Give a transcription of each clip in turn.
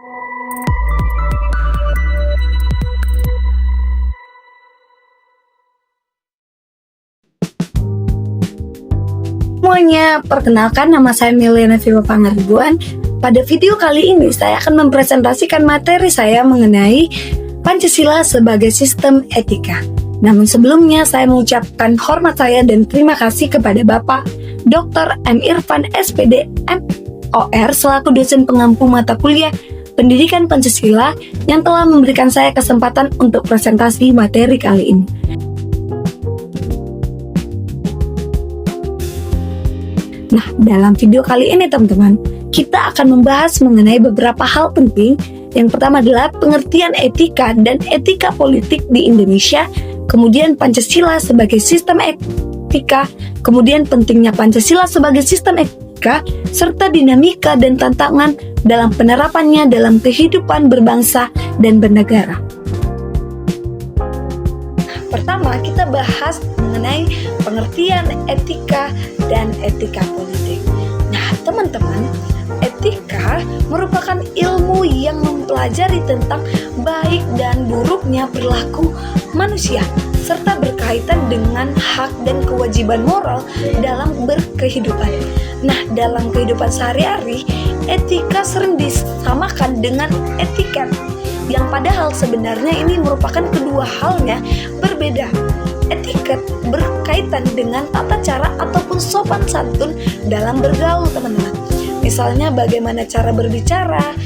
Semuanya, perkenalkan nama saya Milena Viva Pangaribuan. Pada video kali ini saya akan mempresentasikan materi saya mengenai Pancasila sebagai sistem etika. Namun sebelumnya saya mengucapkan hormat saya dan terima kasih kepada Bapak Dr. M. Irfan SPD MOR selaku dosen pengampu mata kuliah Pendidikan Pancasila yang telah memberikan saya kesempatan untuk presentasi materi kali ini. Nah, dalam video kali ini teman-teman, kita akan membahas mengenai beberapa hal penting. Yang pertama adalah pengertian etika dan etika politik di Indonesia, kemudian Pancasila sebagai sistem etika, kemudian pentingnya Pancasila sebagai sistem etika, serta dinamika dan tantangan dalam penerapannya dalam kehidupan berbangsa dan bernegara. Pertama, kita bahas mengenai pengertian etika dan etika politik. Nah, teman-teman, etika merupakan ilmu yang mempelajari tentang baik dan buruknya perilaku manusia, serta berkaitan dengan hak dan kewajiban moral dalam berkehidupan. Nah, dalam kehidupan sehari-hari, etika sering disamakan dengan etiket, yang padahal sebenarnya ini merupakan kedua halnya berbeda. Etiket berkaitan dengan tata cara ataupun sopan santun dalam bergaul, teman-teman. Misalnya bagaimana cara berbicara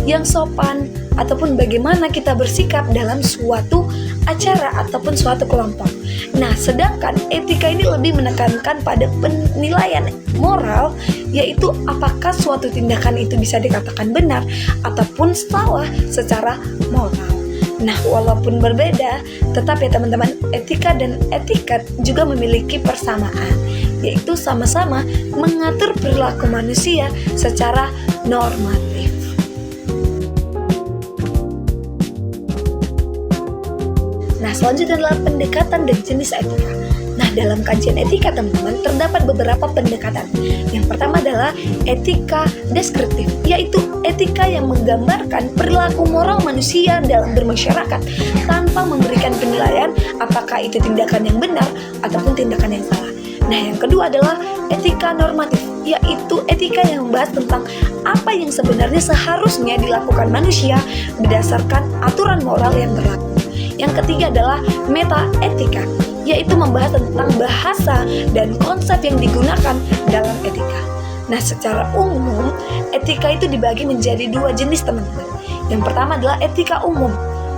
yang sopan, ataupun bagaimana kita bersikap dalam suatu acara ataupun suatu kelompok. Nah, sedangkan etika ini lebih menekankan pada penilaian moral, yaitu apakah suatu tindakan itu bisa dikatakan benar ataupun salah secara moral. Nah, walaupun berbeda, tetap ya teman-teman, etika dan etiket juga memiliki persamaan, yaitu sama-sama mengatur perilaku manusia secara normatif. Nah, selanjutnya adalah pendekatan dan jenis etika. Nah, dalam kajian etika teman-teman terdapat beberapa pendekatan. Yang pertama adalah etika deskriptif, yaitu etika yang menggambarkan perilaku moral manusia dalam bermasyarakat tanpa memberikan penilaian apakah itu tindakan yang benar ataupun tindakan yang salah. Nah, yang kedua adalah etika normatif, yaitu etika yang membahas tentang apa yang sebenarnya seharusnya dilakukan manusia berdasarkan aturan moral yang berlaku. Yang ketiga adalah meta-etika, yaitu membahas tentang bahasa dan konsep yang digunakan dalam etika. Nah, secara umum, etika itu dibagi menjadi dua jenis, teman-teman. Yang pertama adalah etika umum,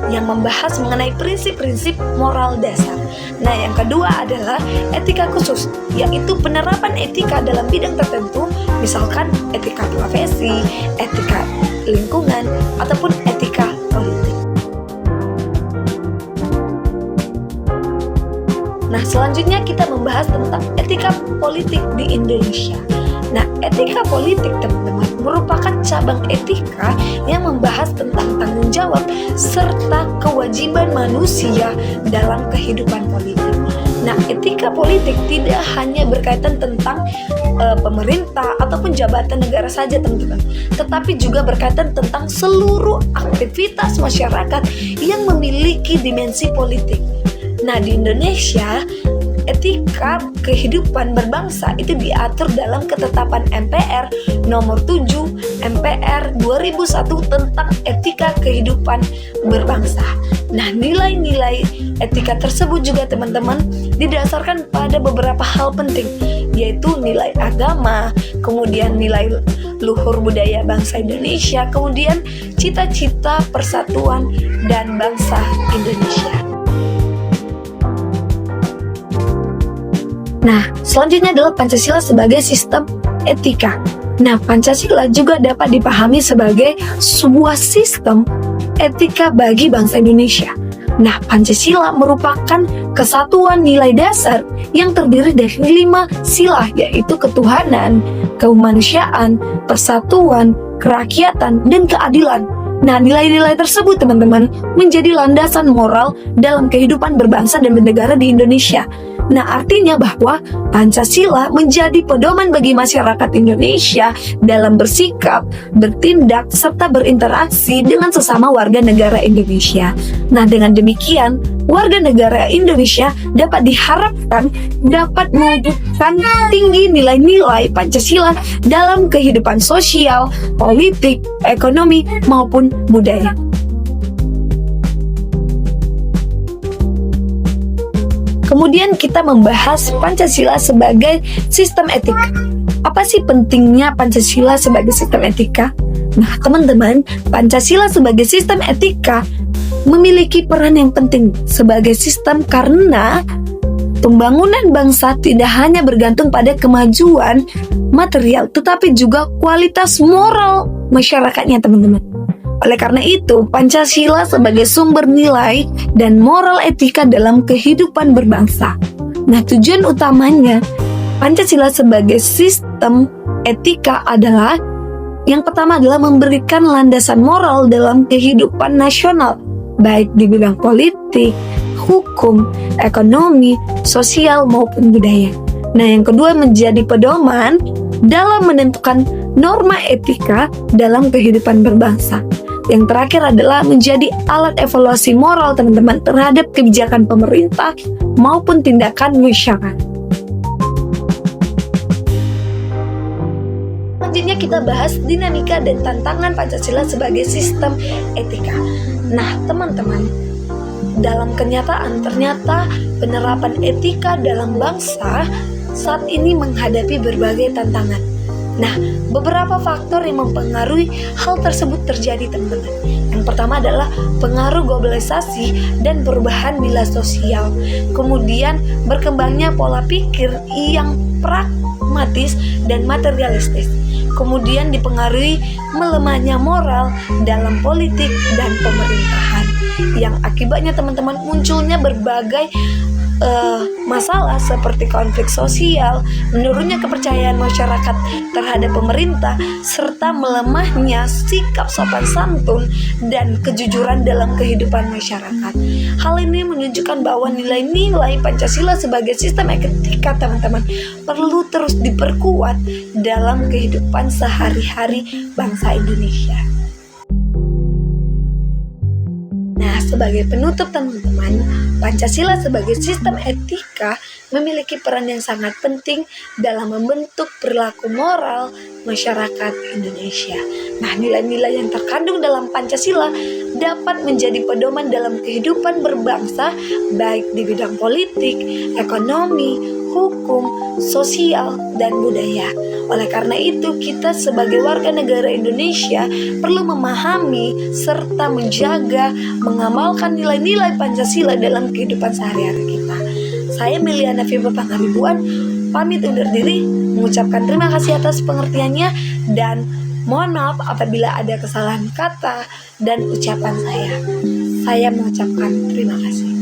yang membahas mengenai prinsip-prinsip moral dasar. Nah, yang kedua adalah etika khusus, yaitu penerapan etika dalam bidang tertentu, misalkan etika profesi, etika lingkungan, ataupun etika politik. Nah, selanjutnya kita membahas tentang etika politik di Indonesia. Nah, etika politik teman-teman merupakan cabang etika yang membahas tentang tanggung jawab serta kewajiban manusia dalam kehidupan politik. Nah, etika politik tidak hanya berkaitan tentang pemerintah ataupun jabatan negara saja, teman-teman, tetapi juga berkaitan tentang seluruh aktivitas masyarakat yang memiliki dimensi politik. Nah, di Indonesia, etika kehidupan berbangsa itu diatur dalam ketetapan MPR nomor 7 MPR 2001 tentang etika kehidupan berbangsa. Nah, nilai-nilai etika tersebut juga teman-teman didasarkan pada beberapa hal penting, yaitu nilai agama, kemudian nilai luhur budaya bangsa Indonesia, kemudian cita-cita persatuan dan bangsa Indonesia. Nah, selanjutnya adalah Pancasila sebagai sistem etika. Nah, Pancasila juga dapat dipahami sebagai sebuah sistem etika bagi bangsa Indonesia. Nah, Pancasila merupakan kesatuan nilai dasar yang terdiri dari 5 sila, yaitu ketuhanan, kemanusiaan, persatuan, kerakyatan, dan keadilan. Nah, nilai-nilai tersebut teman-teman menjadi landasan moral dalam kehidupan berbangsa dan bernegara di Indonesia. Nah, artinya bahwa Pancasila menjadi pedoman bagi masyarakat Indonesia dalam bersikap, bertindak, serta berinteraksi dengan sesama warga negara Indonesia. Nah, dengan demikian, warga negara Indonesia dapat diharapkan dapat mewujudkan tinggi nilai-nilai Pancasila dalam kehidupan sosial, politik, ekonomi, maupun budaya. Kemudian kita membahas Pancasila sebagai sistem etika. Apa sih pentingnya Pancasila sebagai sistem etika? Nah, teman-teman, Pancasila sebagai sistem etika memiliki peran yang penting sebagai sistem karena pembangunan bangsa tidak hanya bergantung pada kemajuan material, tetapi juga kualitas moral masyarakatnya, teman-teman. Oleh karena itu, Pancasila sebagai sumber nilai dan moral etika dalam kehidupan berbangsa. Nah, tujuan utamanya Pancasila sebagai sistem etika adalah yang pertama adalah memberikan landasan moral dalam kehidupan nasional, baik di bidang politik, hukum, ekonomi, sosial, maupun budaya. Nah, yang kedua menjadi pedoman dalam menentukan norma etika dalam kehidupan berbangsa. Yang terakhir adalah menjadi alat evaluasi moral, teman-teman, terhadap kebijakan pemerintah maupun tindakan masyarakat. Selanjutnya kita bahas dinamika dan tantangan Pancasila sebagai sistem etika. Nah, teman-teman, dalam kenyataan ternyata penerapan etika dalam bangsa saat ini menghadapi berbagai tantangan. Nah, beberapa faktor yang mempengaruhi hal tersebut terjadi, teman-teman. Yang pertama adalah pengaruh globalisasi dan perubahan nilai sosial. Kemudian berkembangnya pola pikir yang pragmatis dan materialistis. Kemudian dipengaruhi melemahnya moral dalam politik dan pemerintahan. Yang akibatnya, teman-teman, munculnya berbagai masalah seperti konflik sosial, menurunnya kepercayaan masyarakat terhadap pemerintah, serta melemahnya sikap sopan santun dan kejujuran dalam kehidupan masyarakat. Hal ini menunjukkan bahwa nilai-nilai Pancasila sebagai sistem etika, teman-teman, perlu terus diperkuat dalam kehidupan sehari-hari bangsa Indonesia. Nah, sebagai penutup, teman-teman, Pancasila sebagai sistem etika memiliki peran yang sangat penting dalam membentuk perilaku moral masyarakat Indonesia. Nah, nilai-nilai yang terkandung dalam Pancasila dapat menjadi pedoman dalam kehidupan berbangsa, baik di bidang politik, ekonomi, hukum, sosial, dan budaya. Oleh karena itu, kita sebagai warga negara Indonesia perlu memahami serta menjaga, mengamalkan nilai-nilai Pancasila dalam kehidupan sehari-hari kita. Saya Meliana Fiba Pangaribuan, pamit undur diri, mengucapkan terima kasih atas pengertiannya, dan mohon maaf apabila ada kesalahan kata dan ucapan saya. Saya mengucapkan terima kasih.